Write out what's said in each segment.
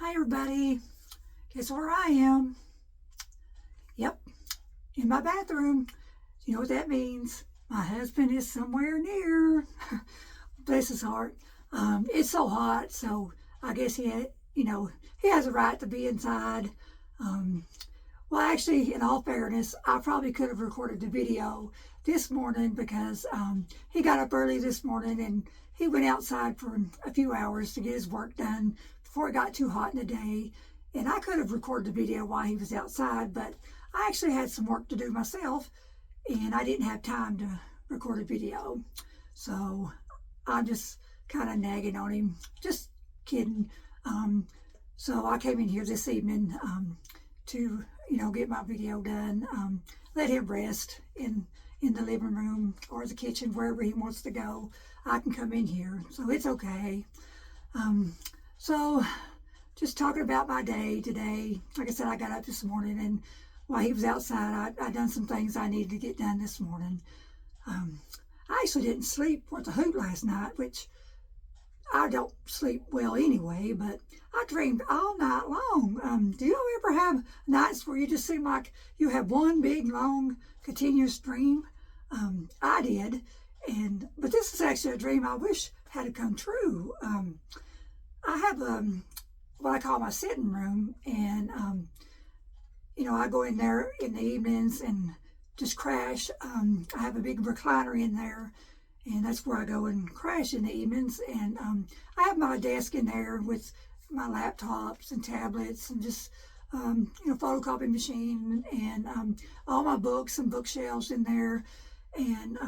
Hi everybody, guess where I am? Yep, in my bathroom. You know what that means? My husband is somewhere near. Bless his heart. It's so hot, so I guess he has a right to be inside. Um, well, actually, in all fairness, I probably could have recorded the video this morning because he got up early this morning and he went outside for a few hours to get his work done before it got too hot in the day. And I could have recorded the video while he was outside, but I actually had some work to do myself and I didn't have time to record a video. So I'm just kind of nagging on him, just kidding. So I came in here this evening to get my video done, let him rest in the living room or the kitchen, wherever he wants to go. I can come in here, so it's okay. So just talking about my day today. Like I said, I got up this morning, and while he was outside, I done some things I needed to get done this morning. I actually didn't sleep worth a hoot last night, which I don't sleep well anyway, but I dreamed all night long. Do you ever have nights where you just seem like you have one big, long, continuous dream? I did, but this is actually a dream I wish had come true. I have what I call my sitting room, and I go in there in the evenings and just crash. I have a big recliner in there, and that's where I go and crash in the evenings. And I have my desk in there with my laptops and tablets and just photocopy machine and all my books and bookshelves in there. And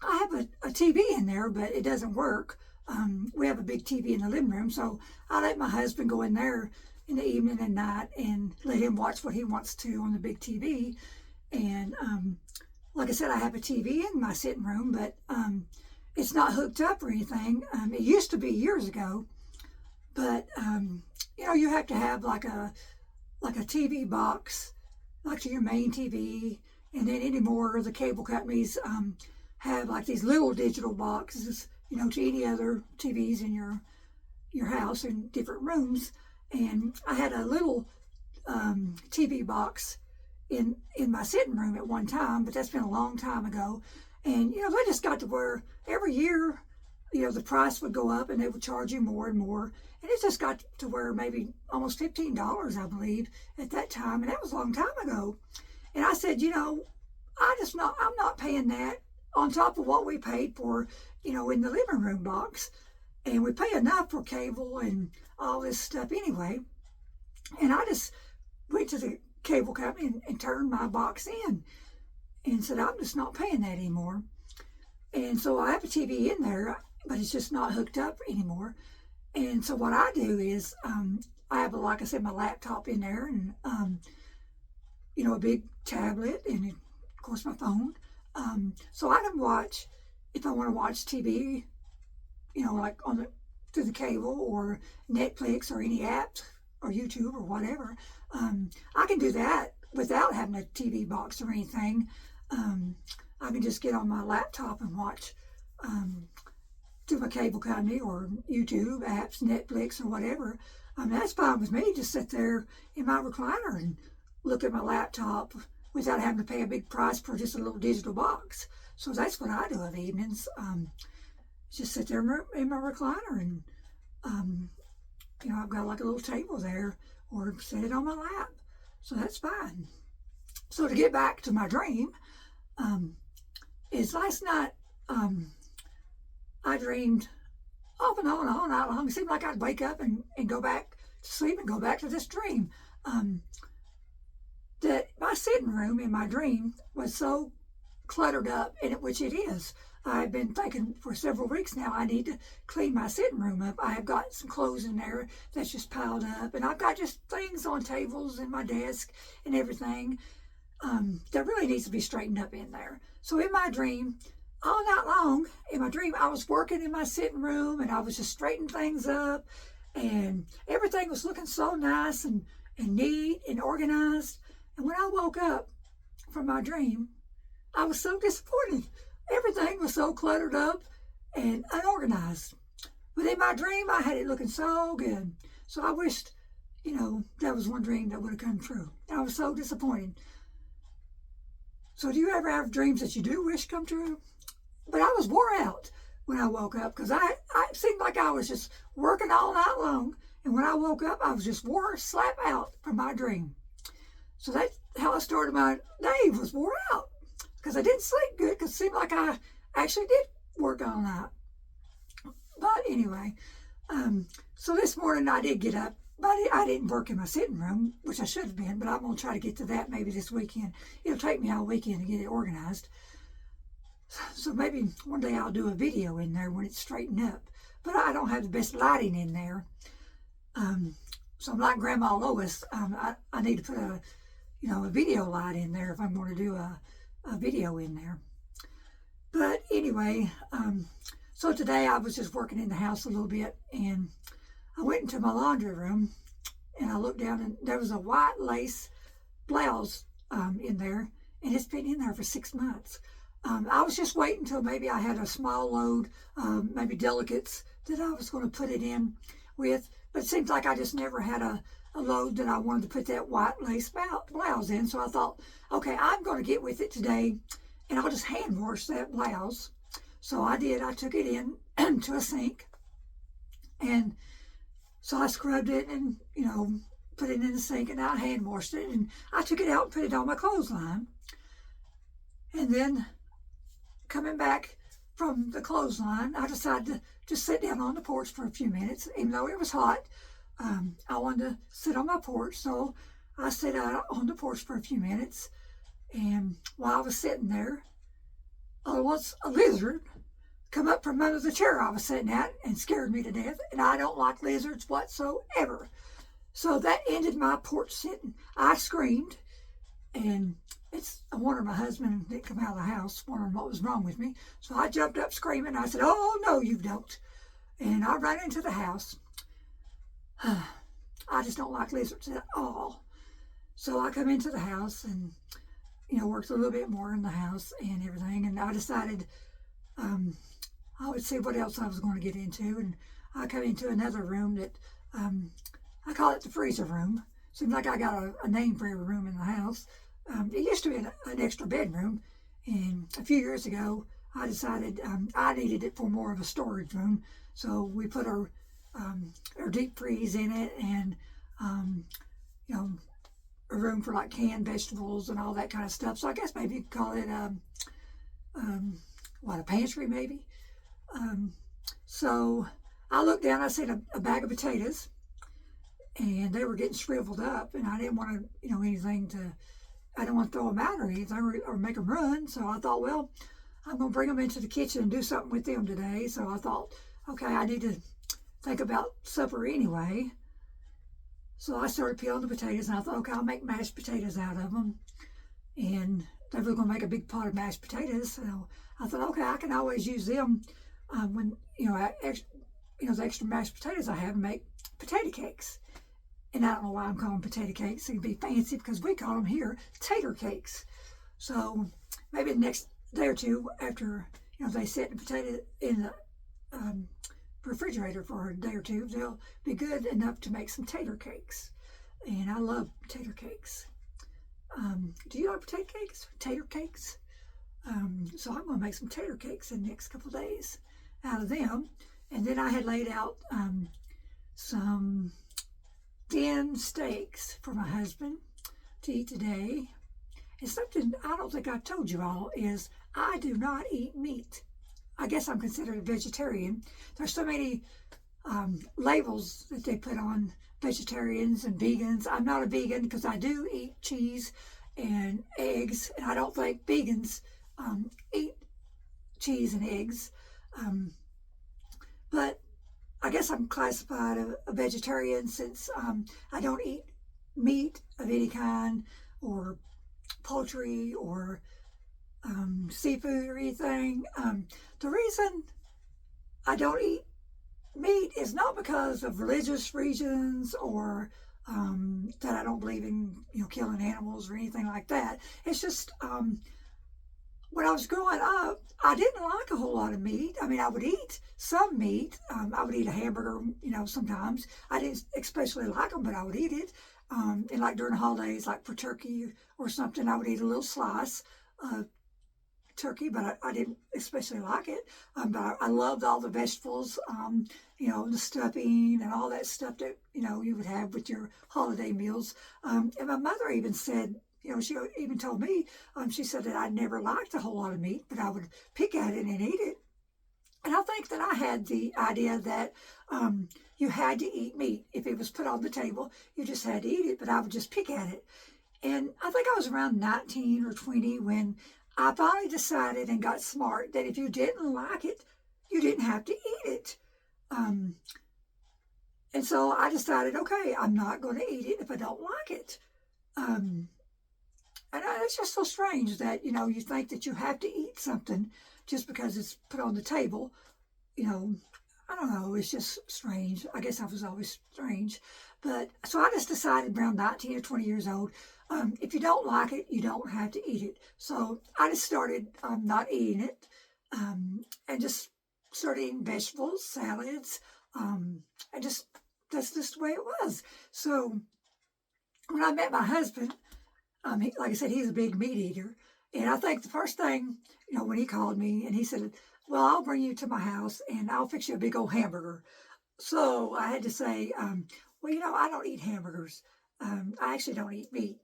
I have a TV in there, but it doesn't work. We have a big TV in the living room, so I let my husband go in there in the evening and night and let him watch what he wants to on the big TV. And like I said, I have a TV in my sitting room, but it's not hooked up or anything. It used to be years ago, but you have to have like a TV box, like to your main TV. And then anymore, the cable companies have like these little digital boxes, to any other TVs in your house in different rooms. And I had a little TV box in my sitting room at one time, but that's been a long time ago. And they just got to where every year, the price would go up and they would charge you more and more. And it just got to where maybe almost $15, I believe, at that time. And that was a long time ago. And I said, I'm not paying that on top of what we paid for, in the living room box. And we pay enough for cable and all this stuff anyway. And I just went to the cable company and turned my box in and said, I'm just not paying that anymore. And so I have a TV in there, but it's just not hooked up anymore. And so what I do is I have, like I said, my laptop in there and, a big tablet and, of course, my phone. So I can watch, if I want to watch TV, like through the cable or Netflix or any apps or YouTube or whatever. I can do that without having a TV box or anything. I can just get on my laptop and watch through my cable company or YouTube apps, Netflix or whatever. That's fine with me. Just sit there in my recliner and look at my laptop without having to pay a big price for just a little digital box. So that's what I do of evenings. Just sit there in my recliner and, I've got like a little table there or set it on my lap. So that's fine. So to get back to my dream, is last night, I dreamed off and on all night long. It seemed like I'd wake up and go back to sleep and go back to this dream. That my sitting room in my dream was so cluttered up, which it is. I've been thinking for several weeks now I need to clean my sitting room up. I have got some clothes in there that's just piled up, and I've got just things on tables and my desk and everything that really needs to be straightened up in there. So in my dream, all night long, I was working in my sitting room and I was just straightening things up, and everything was looking so nice and neat and organized. And when I woke up from my dream, I was so disappointed. Everything was so cluttered up and unorganized. But in my dream, I had it looking so good. So I wished, that was one dream that would have come true. I was so disappointed. So do you ever have dreams that you do wish come true? But I was wore out when I woke up because I seemed like I was just working all night long. And when I woke up, I was just wore slap out from my dream. So that's how I started my day, was wore out because I didn't sleep good because it seemed like I actually did work all night. But anyway, so this morning I did get up, but I didn't work in my sitting room, which I should have been, but I'm going to try to get to that maybe this weekend. It'll take me all weekend to get it organized. So maybe one day I'll do a video in there when it's straightened up. But I don't have the best lighting in there. So I'm like Grandma Lois. I need to put a video light in there if I'm going to do a video in there. But anyway, so today I was just working in the house a little bit, and I went into my laundry room, and I looked down, and there was a white lace blouse in there, and it's been in there for 6 months. I was just waiting until maybe I had a small load, maybe delicates that I was going to put it in with, but it seems like I just never had a load that I wanted to put that white lace blouse in. So I thought, okay, I'm going to get with it today, and I'll just hand wash that blouse. So I did. I took it in to a sink, and so I scrubbed it and, put it in the sink, and I hand washed it, and I took it out and put it on my clothesline. And then coming back from the clothesline, I decided to just sit down on the porch for a few minutes, even though it was hot. I wanted to sit on my porch, so I sat out on the porch for a few minutes. And while I was sitting there, once a lizard come up from under the chair I was sitting at and scared me to death. And I don't like lizards whatsoever. So that ended my porch sitting. I screamed, and I wondered my husband didn't come out of the house, wondering what was wrong with me. So I jumped up screaming. I said, "Oh, no, you don't." And I ran into the house. I just don't like lizards at all. So I come into the house and, worked a little bit more in the house and everything. And I decided I would see what else I was going to get into. And I come into another room that I call it the freezer room. Seems like I got a name for every room in the house. It used to be an extra bedroom, and a few years ago I decided I needed it for more of a storage room, so we put our deep freeze in it, and a room for like canned vegetables and all that kind of stuff. So I guess maybe you could call it a pantry maybe. So I looked down, I seen a bag of potatoes, and they were getting shriveled up, and I didn't want to, I didn't want to throw them out or anything or make them run. So I thought, well, I'm going to bring them into the kitchen and do something with them today. So I thought, okay, I need to think about supper anyway. So I started peeling the potatoes, and I thought, okay, I'll make mashed potatoes out of them. And they were going to make a big pot of mashed potatoes. So I thought, okay, I can always use them when, the extra mashed potatoes I have and make potato cakes. And I don't know why I'm calling them potato cakes. It'd be fancy because we call them here tater cakes. So maybe the next day or two after, they set the potato in the refrigerator for a day or two, they'll be good enough to make some tater cakes. And I love tater cakes. Do you like potato cakes? Tater cakes? So I'm going to make some tater cakes in the next couple of days out of them. And then I had laid out some thin steaks for my husband to eat today. And something I don't think I've told you all is I do not eat meat. I guess I'm considered a vegetarian. There's so many labels that they put on vegetarians and vegans. I'm not a vegan because I do eat cheese and eggs, and I don't think vegans eat cheese and eggs. But I guess I'm classified a vegetarian since I don't eat meat of any kind, or poultry, or seafood or anything. The reason I don't eat meat is not because of religious reasons or that I don't believe in killing animals or anything like that. It's just when I was growing up, I didn't like a whole lot of meat. I mean, I would eat some meat. I would eat a hamburger, sometimes. I didn't especially like them, but I would eat it. And like during the holidays, like for turkey or something, I would eat a little slice of turkey, but I didn't especially like it. But I loved all the vegetables, the stuffing and all that stuff that, you would have with your holiday meals. And my mother even said, she even told me, she said that I never liked a whole lot of meat, but I would pick at it and eat it. And I think that I had the idea that you had to eat meat. If it was put on the table, you just had to eat it, but I would just pick at it. And I think I was around 19 or 20 when I finally decided and got smart that if you didn't like it, you didn't have to eat it. And so I decided, okay, I'm not going to eat it if I don't like it. And it's just so strange that, you think that you have to eat something just because it's put on the table. I don't know, it's just strange. I guess I was always strange. But so I just decided around 19 or 20 years old, if you don't like it, you don't have to eat it. So I just started not eating it and just started eating vegetables, salads, and that's just the way it was. So when I met my husband, like I said, he's a big meat eater. And I think the first thing, when he called me and he said, well, I'll bring you to my house and I'll fix you a big old hamburger. So I had to say, well, I don't eat hamburgers. I actually don't eat meat.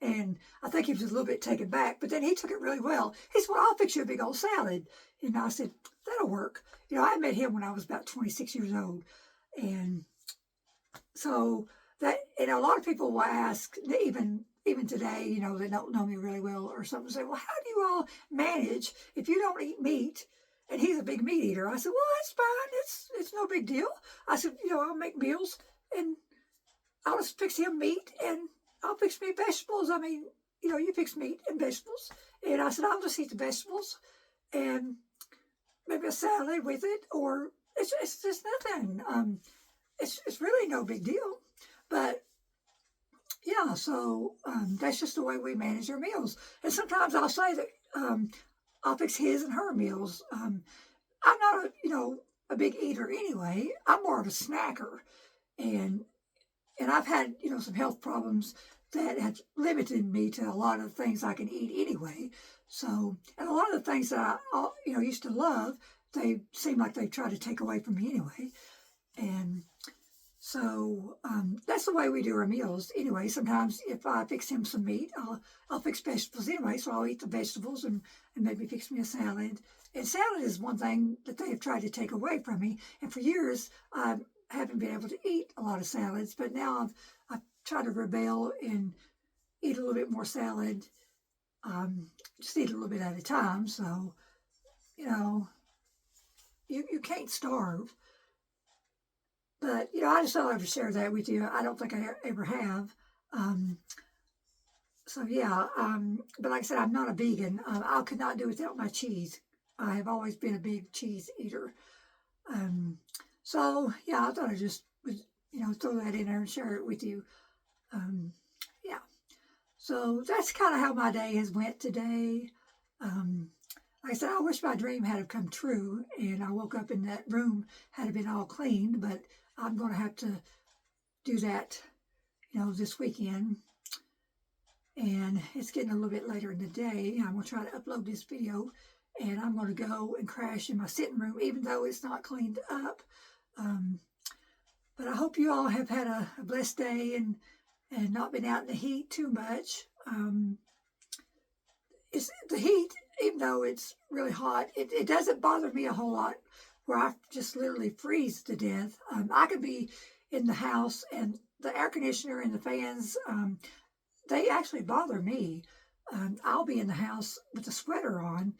And I think he was a little bit taken back, but then he took it really well. He said, well, I'll fix you a big old salad. And I said, that'll work. I met him when I was about 26 years old. And so and a lot of people will ask, even today, that don't know me really well or something, say, well, how do you all manage if you don't eat meat? And he's a big meat eater. I said, well, that's fine. It's no big deal. I said, I'll make meals and I'll just fix him meat and I'll fix me vegetables. I mean, you fix meat and vegetables. And I said, I'll just eat the vegetables and maybe a salad with it, or it's just nothing. It's really no big deal. But yeah, so that's just the way we manage our meals. And sometimes I'll say that I'll fix his and her meals. I'm not a big eater anyway. I'm more of a snacker, and I've had some health problems that have limited me to a lot of the things I can eat anyway. So, and a lot of the things that I used to love, they seem like they try to take away from me anyway. And so that's the way we do our meals anyway. Sometimes if I fix him some meat, I'll fix vegetables anyway. So I'll eat the vegetables and maybe fix me a salad. And salad is one thing that they have tried to take away from me. And for years, I haven't been able to eat a lot of salads. But now I've tried to rebel and eat a little bit more salad. Just eat a little bit at a time. So, you can't starve. But, I just thought I would share that with you. I don't think I ever have. So, yeah. But like I said, I'm not a vegan. I could not do without my cheese. I have always been a big cheese eater. So, yeah, I thought I just would, throw that in there and share it with you. Yeah. So, that's kind of how my day has went today. Like I said, I wish my dream had come true and I woke up in that room had been all cleaned, but I'm going to have to do that, this weekend. And it's getting a little bit later in the day. I'm going to try to upload this video and I'm going to go and crash in my sitting room, even though it's not cleaned up. But I hope you all have had a blessed day and not been out in the heat too much. It's the heat, even though it's really hot, it doesn't bother me a whole lot where I just literally freeze to death. I could be in the house and the air conditioner and the fans, they actually bother me. I'll be in the house with a sweater on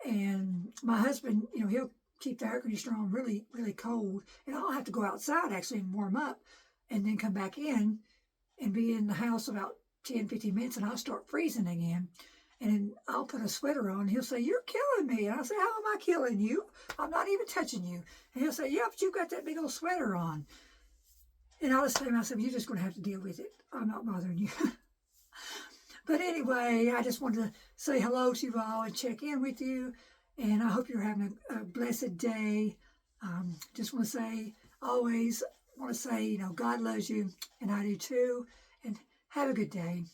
and my husband, he'll keep the air conditioner on really, really cold and I'll have to go outside actually and warm up and then come back in and be in the house about 10, 15 minutes and I'll start freezing again. And I'll put a sweater on. He'll say, you're killing me. And I'll say, how am I killing you? I'm not even touching you. And he'll say, yeah, but you've got that big old sweater on. And I'll just say to myself, you're just going to have to deal with it. I'm not bothering you. But anyway, I just wanted to say hello to you all and check in with you. And I hope you're having a blessed day. Just want to say, always want to say, God loves you, and I do too. And have a good day.